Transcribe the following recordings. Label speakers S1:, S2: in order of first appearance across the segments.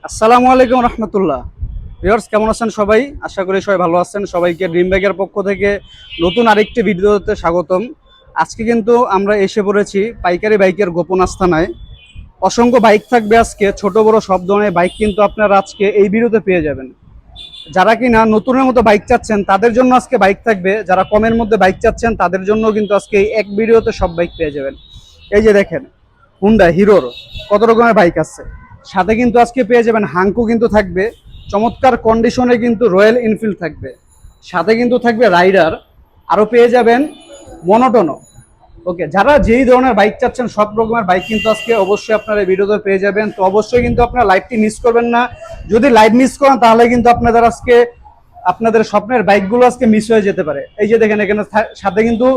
S1: আসসালামু আলাইকুম রহমতুল্লাহ। ভিউয়ার্স কেমন আছেন সবাই? আশা করি সবাই ভালো আছেন। সবাইকে ড্রিম বাইকের পক্ষ থেকে নতুন আরেকটি ভিডিওতে স্বাগতম। আজকে কিন্তু আমরা এসে পড়েছি পাইকারি বাইকের গোপন আস্তানায়। অসংখ্য বাইক থাকবে আজকে, ছোট বড় সব ধরনের বাইক কিন্তু আপনারা আজকে এই ভিডিওতে পেয়ে যাবেন। যারা কিনা নতুনের মতো বাইক চাচ্ছেন তাদের জন্য আজকে বাইক থাকবে, যারা কমের মধ্যে বাইক চাচ্ছেন তাদের জন্য কিন্তু আজকে এই এক ভিডিওতে সব বাইক পেয়ে যাবেন। এই যে দেখেন, হুন্ডা হিরোর কত রকমের বাইক আছে। সাথে কিন্তু আজকে পেয়ে যাবেন হাঙ্কু কিন্তু থাকবে, চমৎকার কন্ডিশনে কিন্তু রয়্যাল এনফিল্ড থাকবে, সাথে কিন্তু থাকবে রাইডার, আরও পেয়ে যাবেন মনোটনো। ওকে, যারা যেই ধরনের বাইক চাচ্ছেন সব রকমের বাইক কিন্তু আজকে অবশ্যই আপনারা এই ভিডিওতে পেয়ে যাবেন। তো অবশ্যই কিন্তু আপনারা লাইভটি মিস করবেন না। যদি লাইভ মিস করেন তাহলে কিন্তু আপনাদের আজকে আপনাদের স্বপ্নের বাইকগুলো আজকে মিস হয়ে যেতে পারে। এই যে দেখেন, এখানে সাথে কিন্তু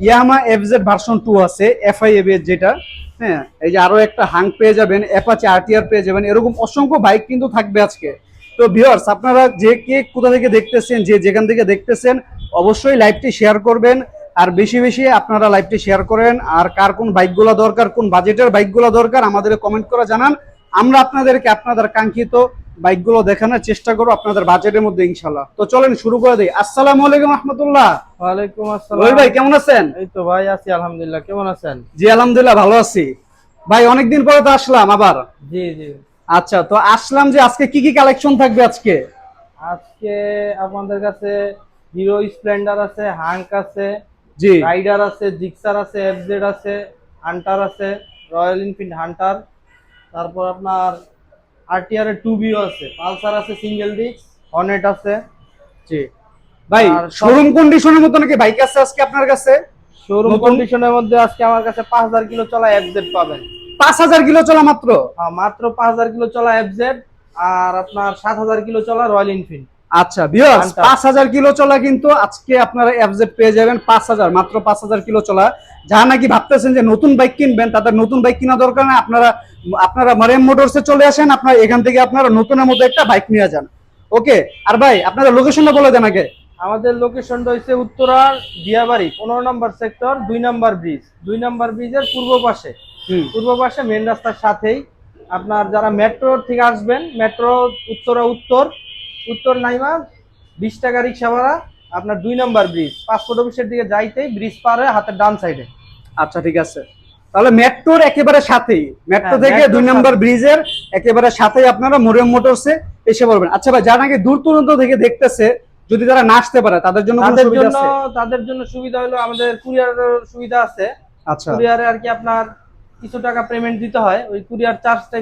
S1: ইয়ামা এফজেড ভার্সন 2 আছে, এফআইএবিএস যেটা। হ্যাঁ, এই যে আরো একটা হাং পেয়ে যাবেন, অ্যাপাচি আরটিআর পেয়ে যাবেন, এরকম অসংখ্য বাইক কিন্তু থাকবে আজকে। তো ভিউয়ার্স, আপনারা যে কে কোথা থেকে দেখতেছেন, যে যেখান থেকে দেখতেছেন, অবশ্যই লাইভটি শেয়ার করবেন। আর বেশি বেশি আপনারা লাইভটি শেয়ার করেন। আর কার কোন বাইকগুলো দরকার, কোন বাজেটের বাইকগুলো দরকার আমাদের কমেন্ট করে জানান। আমরা আপনাদেরকে আপনাদের কাঙ্ক্ষিত বাইকগুলো দেখানোর চেষ্টা করবো আপনাদের বাজেটের মধ্যে ইনশাল্লাহ। তো চলেন শুরু করে দিই। আসসালামু আলাইকুম রহমতুল্লাহ।
S2: ওয়ালাইকুম আসসালাম।
S1: রবি ভাই কেমন আছেন?
S2: এই তো ভাই আছি আলহামদুলিল্লাহ, কেমন আছেন?
S1: জি আলহামদুলিল্লাহ ভালো আছি। ভাই অনেকদিন পরে তো আসলাম আবার।
S2: জি জি।
S1: আচ্ছা, তো আসলাম যে আজকে কি কি কালেকশন থাকবে আজকে?
S2: আজকে আপনাদের কাছে হিরো স্প্লেন্ডার আছে, হাঙ্ক আছে,
S1: জি
S2: রাইডার আছে, জিক্সার আছে, এফজেড আছে, হান্টার আছে, রয়্যাল এনফিল্ড হান্টার, তারপর আপনার আরটিআর এর 2B আছে, পালসার আছে সিঙ্গেল ডিস্ক, হর্নেট আছে।
S1: জি ভাই,
S2: আর
S1: শোরুম কন্ডিশনের মতো নাকি বাইক আছে আজকে আপনার কাছে?
S2: শোরুম
S1: নতুন
S2: কন্ডিশনের মধ্যে আজকে আমার কাছে 5000 কিলো চলা এফজেড পাবেন।
S1: 5,000 কিলো চলা মাত্র?
S2: হ্যাঁ, মাত্র 5000 কিলো চলা এফজেড, আর আপনার 7000 কিলো চলা রয়্যাল এনফিল্ড
S1: আচ্ছা ভিউয়ার্স,
S2: হান্টার।
S1: 5,000 কিলো চলা কিন্তু আজকে আপনারা এফজেড পেয়ে যাবেন 5,000, মাত্র 5,000 কিলো চলা। যারা নাকি ভাবতেছেন যে নতুন বাইক কিনবেন, তাদের নতুন বাইক কিনা দরকার না। আপনারা আপনারা মারিয়াম মোটরসে চলে আসেন, আপনারা এখান থেকে আপনারা নতুনের মতো একটা বাইক নিয়ে যান। ওকে, আর ভাই আপনাদের লোকেশনটা বলে দেন আগে।
S2: আমাদের লোকেশনটা হচ্ছে উত্তরার দিয়াবাড়ি 15 নম্বর সেক্টর, 2 নম্বর ব্রিজ, 2 নম্বর ব্রিজের পূর্ব পাশে। পূর্ব পাশে মেন রাস্তার সাথেই। আপনার যারা মেট্রো থেকে আসবেন, মেট্রো উত্তরা উত্তর, উত্তর নাইমা 20 টাকা রিক্সা ভাড়া। আপনার 2 নম্বর ব্রিজ, পাসপোর্ট অফিসের দিকে যাইতেই ব্রিজ পার হয়ে হাতের ডান সাইডে।
S1: আচ্ছা ঠিক আছে, তাহলে মেট্রোর একেবারে সাথেই, মেট্রো
S2: হ্যাঁ,
S1: থেকে 2
S2: মেট্রোর
S1: নম্বর
S2: সাথে।
S1: ব্রিজের একেবারে সাথেই আপনারা মরিয়ম মোটরসে এসে পড়বেন। আচ্ছা ভাই, যারা নাকি দূর দূরান্ত থেকে দেখতেছে, যদি তারা না আসতে পারে তাদের জন্য কোনো
S2: তাদের
S1: সুবিধা
S2: জন্য
S1: আছে?
S2: তাদের জন্য সুবিধা হলো আমাদের কুরিয়ারের সুবিধা আছে।
S1: আচ্ছা
S2: কুরিয়ারে আর কি আপনার কিছু টাকা পেমেন্ট দিতে হয়, ওই কুরিয়ার চার্জটা